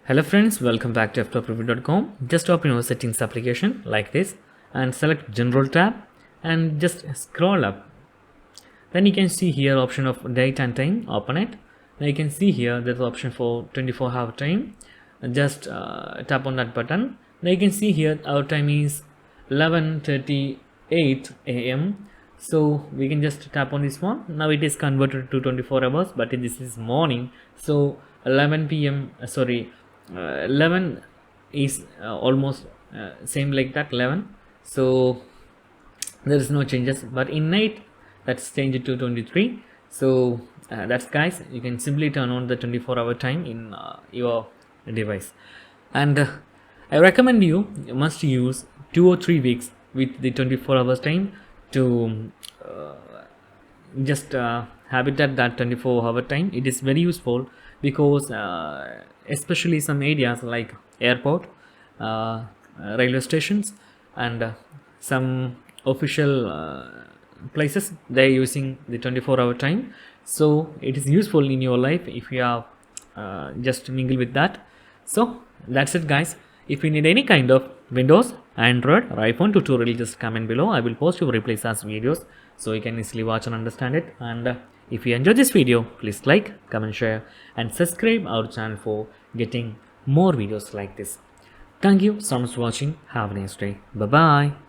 Hello friends, welcome back to Ftopreview.com. Just open your settings application like this and select general tab and just scroll up. Then you can see here option of date and time, open it. Now you can see here there's option for 24-hour time. Just tap on that button. Now you can see here our time is 11:38 a.m. So we can just tap on this one. Now it is converted to 24 hours, but this is morning. So 11 p.m. 11 is almost same like that 11. So there is no changes, but in night that's changed to 23. So that's guys, you can simply turn on the 24-hour time in your device. And I recommend you must use 2 or 3 weeks with the 24 hours time to just habitat that 24-hour time. It is very useful because especially some areas like airport, railway stations, and some official places, they are using the 24-hour time. So it is useful in your life if you are just mingle with that. So that's it guys. If you need any kind of Windows, Android or iPhone tutorial, just comment below. I will post your replies as videos so you can easily watch and understand it. And if you enjoyed this video, please like, comment, share and subscribe our channel for getting more videos like this. Thank you so much for watching. Have a nice day. Bye bye.